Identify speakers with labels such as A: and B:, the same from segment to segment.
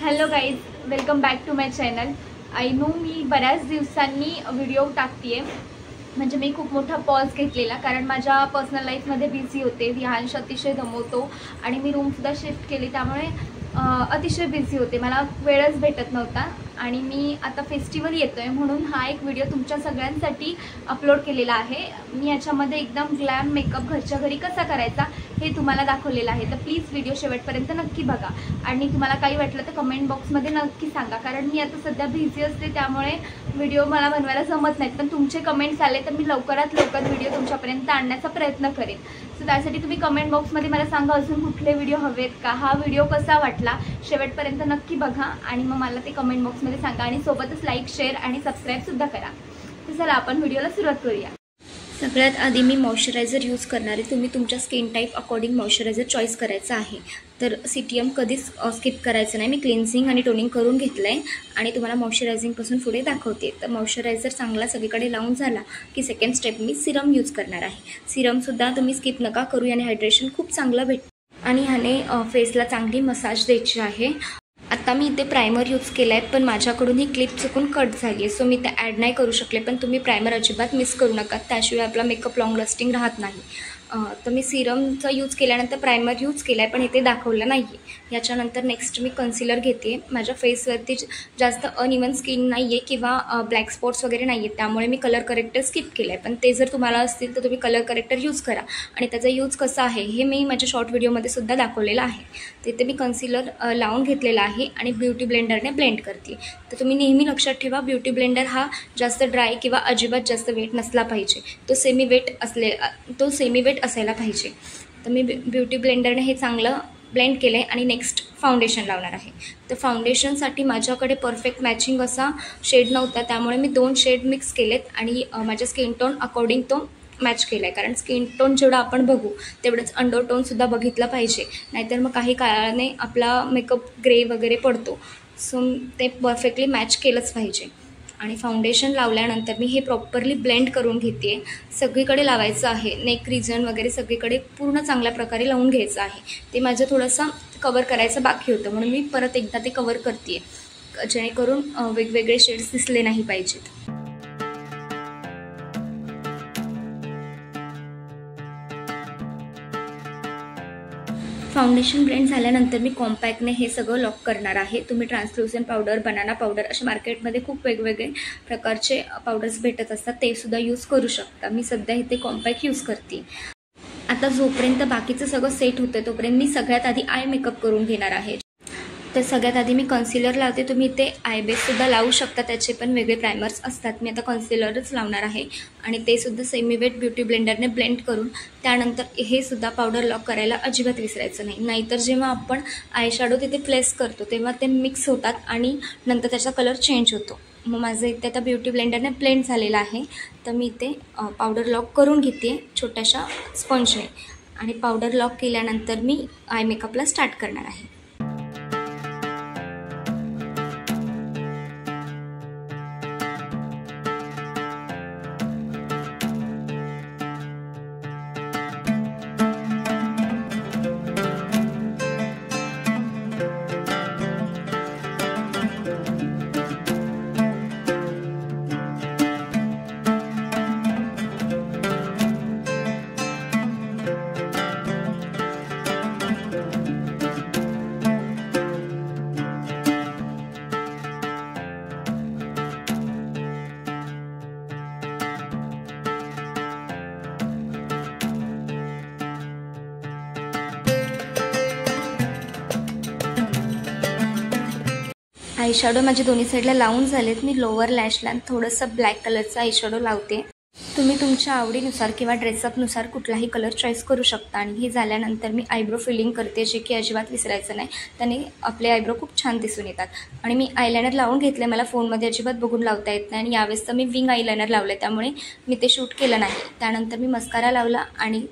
A: Hello guys, welcome back to my channel. I know मी बऱ्याच दिवसांनी व्हिडिओ टाकते आहे. म्हणजे मी खूप मोठा पॉज घेतलेला, कारण माझ्या पर्सनल लाईफमध्ये बिझी होते. विहांश अतिशय दमवतो आणि मी रूमसुद्धा शिफ्ट केली, त्यामुळे अतिशय बिझी होते. मला वेळच भेटत नव्हता आणि मी आता फेस्टिवल येतो आहे म्हणून हा एक व्हिडिओ तुमच्या सगळ्यांसाठी अपलोड केलेला आहे. मी याच्यामध्ये एकदम ग्लॅम मेकअप घरच्या घरी कसा करायचा हे तुम्हाला दाखवलेलं आहे. तर प्लीज व्हिडिओ शेवटपर्यंत नक्की बघा आणि तुम्हाला काही वाटलं तर कमेंट बॉक्समध्ये नक्की सांगा, कारण मी आता सध्या बिझी असते त्यामुळे व्हिडिओ मला बनवायला जमत नाहीत. पण तुमचे कमेंट्स आले तर मी लवकरात लवकर व्हिडिओ तुमच्यापर्यंत आणण्याचा प्रयत्न करेन. सो त्यासाठी तुम्ही कमेंट बॉक्समध्ये मला सांगा अजून कुठले व्हिडिओ हवेत का, हा व्हिडिओ कसा वाटला शेवटपर्यंत नक्की बघा आणि मग मला ते कमेंट बॉक्समध्ये सांगा आणि सोबतच लाईक, शेअर आणि सबस्क्राईबसुद्धा करा. तर चला आपण व्हिडिओला सुरुवात करूया. सगळ्यात आधी मी मॉइश्चरायझर यूज करणार आहे. तुम्ही तुमच्या skin type according moisturiser choice करायचं आहे. तर सीटीएम कधीच स्किप करायचं नाही. मी क्लिन्झिंग आणि टोनिंग करून घेतलं आहे आणि तुम्हाला मॉइश्चरायझिंगपासून पुढे दाखवते. तर मॉइश्चरायझर चांगला सगळीकडे लावून झाला की सेकंड स्टेप मी सिरम यूज करणार आहे. सिरमसुद्धा तुम्ही स्किप नका करू, याने हायड्रेशन खूप चांगलं भेटतं आणि ह्याने फेसला चांगली मसाज द्यायची आहे. आता मी इथे प्रायमर यूज केला आहे, पण माझ्याकडून ही क्लिप चुकून कट झाली आहे, सो मी ते ॲड नाही करू शकले. पण तुम्ही प्रायमर अजिबात मिस करू नका, त्याशिवाय आपला मेकअप लॉंग लास्टिंग राहत नाही. तर मी सिरमचा यूज केल्यानंतर प्रायमर यूज केला आहे, पण इथे दाखवलं नाही आहे. याच्यानंतर नेक्स्ट मी कन्सिलर घेते. माझ्या फेसवरती जास्त अनइवन स्किन नाही आहे किंवा ब्लॅक स्पॉट्स वगैरे नाही आहेत, त्यामुळे मी कलर करेक्टर स्किप केलं आहे. पण ते जर तुम्हाला असतील तर तुम्ही कलर करेक्टर यूज करा आणि त्याचा यूज कसा आहे हे मी माझ्या शॉर्ट व्हिडिओमध्ये सुद्धा दाखवलेलं आहे. तिथे मी कन्सिलर लावून घेतलेला आहे आणि ब्युटी ब्लेंडरने ब्लेंड करते. तर तुम्ही नेहमी लक्षात ठेवा, ब्युटी ब्लेंडर हा जास्त ड्राय किंवा अजिबात जास्त वेट नसला पाहिजे. तो सेमी वेट असायला पाहिजे. तर मी ब्युटी ब्लेंडरने हे चांगलं ब्लेंड केलं आहे आणि नेक्स्ट फाउंडेशन लावणार आहे. तर फाउंडेशनसाठी माझ्याकडे परफेक्ट मॅचिंग असा शेड नव्हता, त्यामुळे मी 2 शेड मिक्स केलेत आणि माझ्या स्किन टोन अकॉर्डिंग तो मॅच केला आहे. कारण स्किन टोन जेवढं आपण बघू तेवढंच अंडर टोनसुद्धा बघितलं पाहिजे, नाहीतर मग काही काळाने आपला मेकअप ग्रे वगैरे पडतो. सो ते परफेक्टली मॅच केलंच पाहिजे. आणि फाउंडेशन लावल्यानंतर मी हे प्रॉपरली ब्लेंड करून घेते. सगळीकडे लावायचं आहे, नेक रिजन वगैरे सगळीकडे पूर्ण चांगल्या प्रकारे लावून घ्यायचं आहे. ते माझं थोडंसं कवर करायचं बाकी होतं म्हणून मी परत एकदा ते कवर करते, जेणेकरून वेगवेगळे शेड्स दिसले नाही पाहिजेत. फाउंडेशन ब्लेंड झाल्यानंतर मी कॉम्पॅक्टने हे सगळं लॉक करणार आहे. तुम्ही ट्रान्सल्युसंट पावडर, बनाना पावडर असे मार्केटमध्ये खूप वेगवेगळे प्रकारचे पावडर्स भेटत असतात, ते सुद्धा यूज करू शकता. मी सध्या इथे कॉम्पॅक्ट यूज करते. आता जोपर्यंत बाकीचं सगळं सेट होतं तोपर्यंत मी सगळ्यात आधी आय मेकअप करून घेणार आहे. तर सगळ्यात आधी मी कन्सिलर लावते. तुम्ही इथे आय बेससुद्धा लावू शकता, त्याचे पण वेगळे प्रायमर्स असतात. मी आता कन्सिलरच लावणार आहे आणि ते सुद्धा सेमी वेट ब्युटी ब्लेंडरने ब्लेंड करून त्यानंतर हे सुद्धा पावडर लॉक करायला अजिबात विसरायचं नाही. नाहीतर जेव्हा आपण आय शॅडो तिथे प्लेस करतो तेव्हा ते मिक्स होतात आणि नंतर त्याचा कलर चेंज होतो. मग माझं इथे आता ब्युटी ब्लेंडरने ब्लेंड झालेलं आहे. तर मी इथे पावडर लॉक करून घेते छोट्याशा स्पंजने आणि पावडर लॉक केल्यानंतर मी आय मेकअपला स्टार्ट करणार आहे. आयशॅडो माझे दोन्ही साईडला लावून झालेत. मी लोअर लॅशला थोडंसं ब्लॅक कलरचा आयशॅडो लावते. तुम्ही तुमच्या आवडीनुसार किंवा ड्रेसअपनुसार कुठलाही कलर चॉईस करू शकता. आणि हे झाल्यानंतर मी आयब्रो फिलिंग करते, जे की अजिबात विसरायचं नाही, त्याने आपले आयब्रो खूप छान दिसून येतात. आणि मी आयलायनर लावून घेतले, मला फोनमध्ये अजिबात बघून लावता येत नाही आणि यावेळेस तर मी विंग आयलायनर लावले, त्यामुळे मी ते शूट केलं नाही. त्यानंतर मी मस्कारा लावला आणि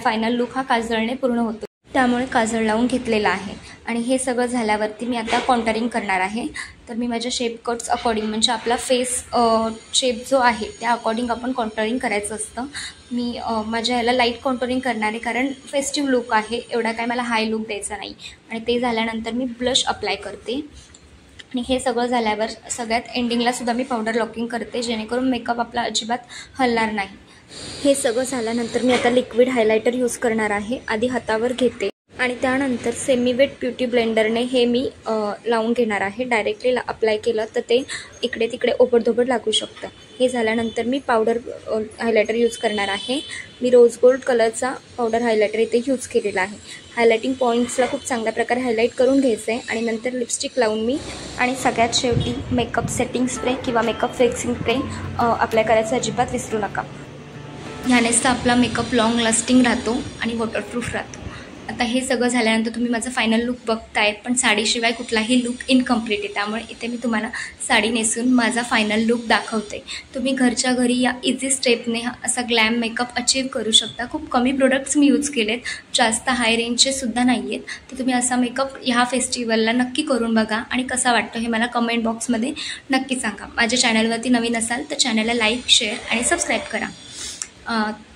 A: फायनल लुक हा काजळने पूर्ण होतो. त्यामुळे काजळ लावून घेतलेला आहे. आणि हे सगळं झाल्यावरती मी आता कॉन्टरिंग करणार आहे. तर मी माझ्या शेप कट्स अकॉर्डिंग म्हणजे आपला फेस शेप जो आहे त्या अकॉर्डिंग आपण कॉन्टरिंग करायचं असतं. मी माझ्या ह्याला लाईट कॉन्टरिंग करणार आहे कारण फेस्टिव्ह लुक आहे, एवढा काय मला हाय लुक द्यायचा नाही. आणि ते झाल्यानंतर मी ब्लश अप्लाय करते. आणि हे सगळं झाल्यावर सगळ्यात एंडिंगलासुद्धा मी पावडर लॉकिंग करते जेणेकरून मेकअप आपला अजिबात हलणार नाही. हे सगळं झाल्यानंतर मी आता लिक्विड हायलायटर यूज करणार आहे. आधी हातावर घेते आणि त्यानंतर सेमी वेट ब्युटी ब्लेंडरने हे मी लावून घेणार आहे. डायरेक्टली अप्लाय केलं तर ते इकडे तिकडे ओबडधोबड लागू शकतं. हे झाल्यानंतर मी पावडर हायलायटर यूज करणार आहे. मी रोज गोल्ड कलरचा पावडर हायलायटर इथे यूज केलेला आहे. हायलायटिंग पॉईंट्सला खूप चांगल्या प्रकारे हायलाईट करून घ्यायचं आहे आणि नंतर लिपस्टिक लावून मी आणि सगळ्यात शेवटी मेकअप सेटिंग स्प्रे किंवा मेकअप फिक्सिंग स्प्रे अप्लाय करायचं अजिबात विसरू नका. ह्यानेच तर आपला मेकअप लॉंग लास्टिंग राहतो आणि वॉटरप्रूफ राहतो. आता हे सगळं झाल्यानंतर तुम्ही माझा फायनल लुक बघतायत, पण साडीशिवाय कुठलाही लुक इनकम्प्लीट आहे. त्यामुळे इथे मी तुम्हाला साडी नेसून माझा फायनल लुक दाखवते. तुम्ही घरच्या घरी या इझी स्टेपने असा ग्लॅम मेकअप अचीव करू शकता. खूप कमी प्रोडक्ट्स मी यूज केलेत, जास्त हाय रेंजचे सुद्धा नाही आहेत. तर तुम्ही असा मेकअप ह्या फेस्टिवलला नक्की करून बघा आणि कसा वाटतो हे मला कमेंट बॉक्समध्ये नक्की सांगा. माझ्या चॅनलवरती नवीन असाल तर चॅनलला लाईक, शेअर आणि सबस्क्राईब करा.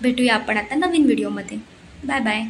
A: भेटूया आपण आता नवीन व्हिडिओमध्ये. Bye bye.